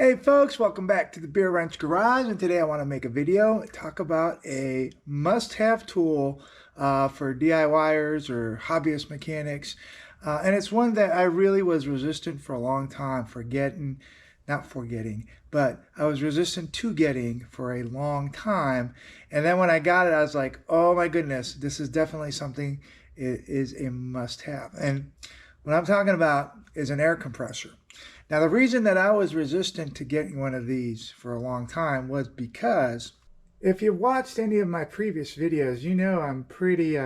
Hey folks, welcome back to the Beer Wrench Garage, and today I want to make a video and talk about a must-have tool for DIYers or hobbyist mechanics. And it's one that I really was resistant for a long time, but I was resistant to getting for a long time. And then when I got it, I was like, oh my goodness, this is definitely something, it is a must-have. And what I'm talking about is an air compressor. Now, the reason that I was resistant to getting one of these for a long time was because if you've watched any of my previous videos, you know I'm pretty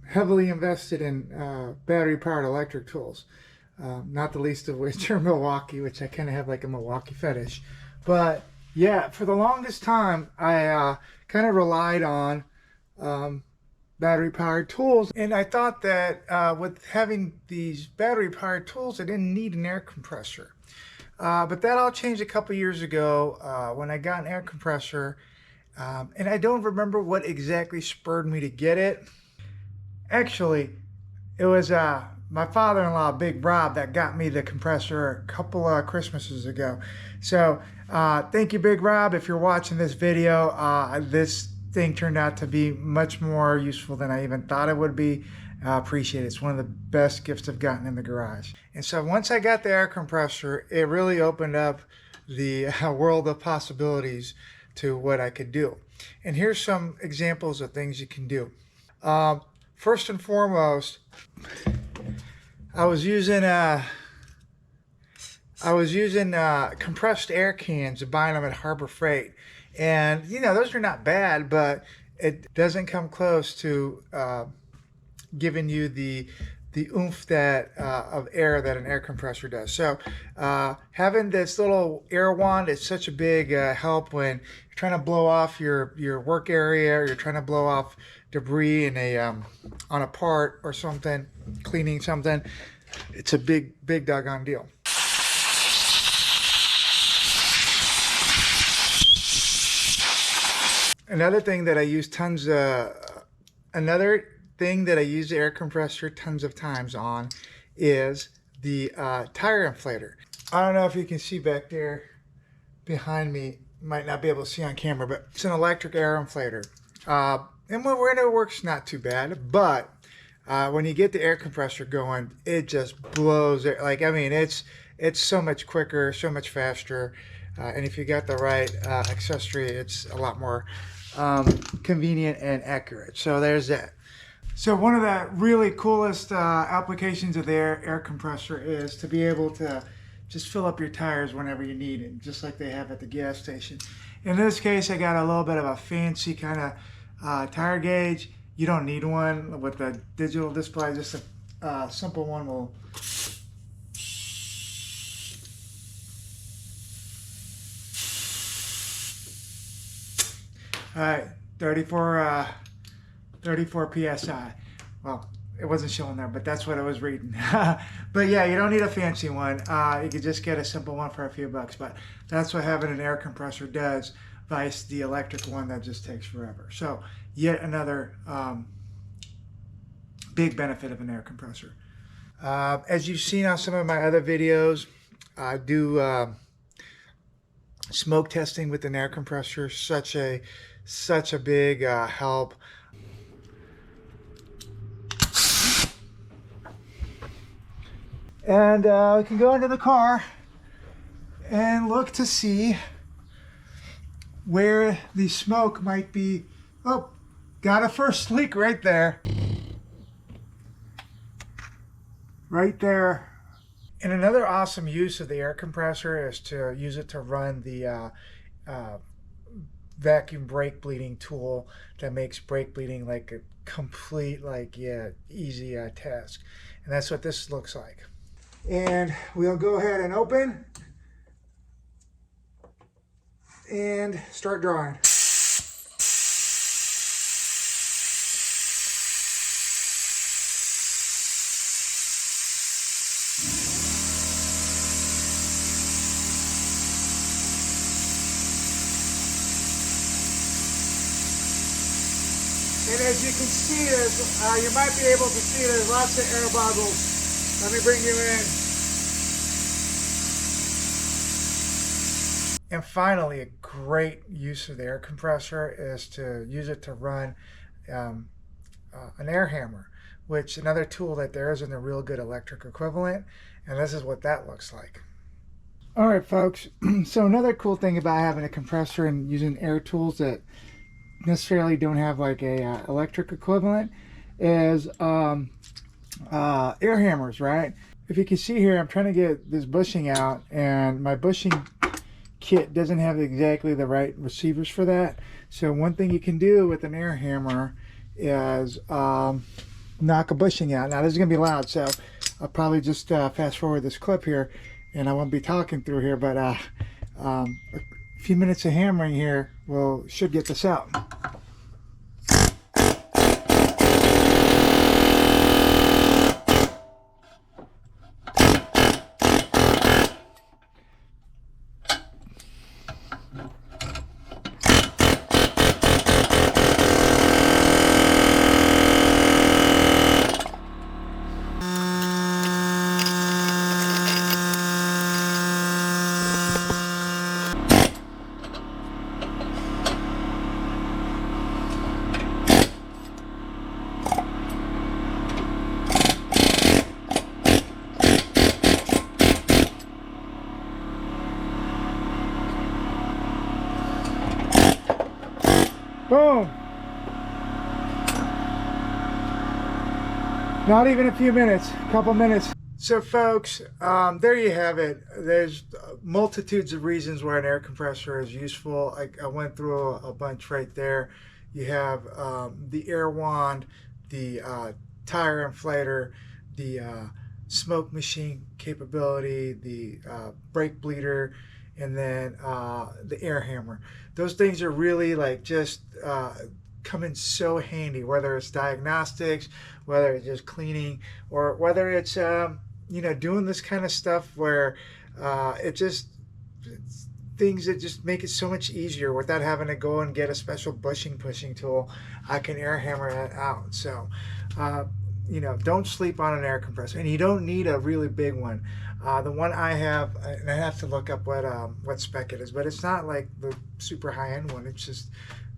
heavily invested in battery-powered electric tools, not the least of which are Milwaukee, which I kind of have like a Milwaukee fetish. But yeah, for the longest time, I kind of relied on battery-powered tools, and I thought that with having these battery-powered tools, I didn't need an air compressor. But that all changed a couple years ago when I got an air compressor, and I don't remember what exactly spurred me to get it. Actually, it was my father-in-law, Big Rob, that got me the compressor a couple of Christmases ago. So thank you, Big Rob, if you're watching this video. This thing turned out to be much more useful than I even thought it would be. I appreciate it. It's one of the best gifts I've gotten in the garage. And so once I got the air compressor, it really opened up the world of possibilities to what I could do. And here's some examples of things you can do. First and foremost, I was using compressed air cans and buying them at Harbor Freight. And, you know, those are not bad, but it doesn't come close to giving you the oomph that of air that an air compressor does. So having this little air wand is such a big help when you're trying to blow off your work area, or you're trying to blow off debris in a on a part or something, cleaning something. It's a big doggone deal. Another thing that I use the air compressor tons of times on is the tire inflator. I don't know if you can see back there behind me. Might not be able to see on camera, but it's an electric air inflator. And when it works, not too bad. But when you get the air compressor going, it just blows it. Like, I mean, it's so much quicker, so much faster. And if you got the right accessory, it's a lot more convenient and accurate. So there's that. So one of the really coolest applications of the air compressor is to be able to just fill up your tires whenever you need it, just like they have at the gas station. In this case, I got a little bit of a fancy kind of tire gauge. You don't need one with the digital display. Just a simple one will. All right, 34 PSI. Well, it wasn't showing there, but that's what I was reading. But yeah, you don't need a fancy one. You could just get a simple one for a few bucks, but that's what having an air compressor does, vice the electric one that just takes forever. So yet another big benefit of an air compressor. As you've seen on some of my other videos, I do smoke testing with an air compressor. Such a big help. And we can go into the car and look to see where the smoke might be. Oh, got a first leak right there. Right there. And another awesome use of the air compressor is to use it to run the vacuum brake bleeding tool that makes brake bleeding like a complete, easy task. And that's what this looks like. And we'll go ahead and open and start drawing. And as you can see, you might be able to see there's lots of air bubbles. Let me bring you in. And finally, a great use of the air compressor is to use it to run um, an air hammer, which another tool that there isn't a real good electric equivalent. And this is what that looks like. All right, folks. So another cool thing about having a compressor and using air tools that necessarily don't have like a electric equivalent is air hammers, right? If you can see here, I'm trying to get this bushing out, and my bushing kit doesn't have exactly the right receivers for that. So one thing you can do with an air hammer is knock a bushing out. Now this is gonna be loud, so I'll probably just fast forward this clip here, and I won't be talking through here, but a few minutes of hammering here should get this out. Boom! Not even a few minutes, a couple minutes. So folks, there you have it. There's multitudes of reasons why an air compressor is useful. I went through a bunch right there. You have the air wand, the tire inflator, the smoke machine capability, the brake bleeder, and then the air hammer. Those things are really like just come in so handy, whether it's diagnostics, whether it's just cleaning, or whether it's you know, doing this kind of stuff where it's things that just make it so much easier without having to go and get a special pushing tool. I can air hammer that out. So you know, don't sleep on an air compressor, and you don't need a really big one. The one I have, and I have to look up what spec it is, but it's not like the super high-end one. It's just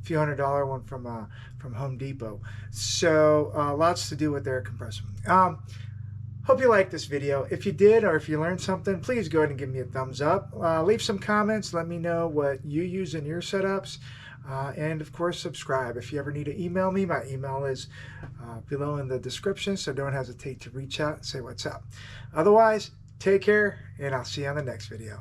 a few $100 one from Home Depot. So lots to do with air compressor. Hope you liked this video. If you did, or if you learned something, please go ahead and give me a thumbs up. Leave some comments. Let me know what you use in your setups. And of course, subscribe. If you ever need to email me, my email is below in the description, so don't hesitate to reach out and say what's up. Otherwise, take care, and I'll see you on the next video.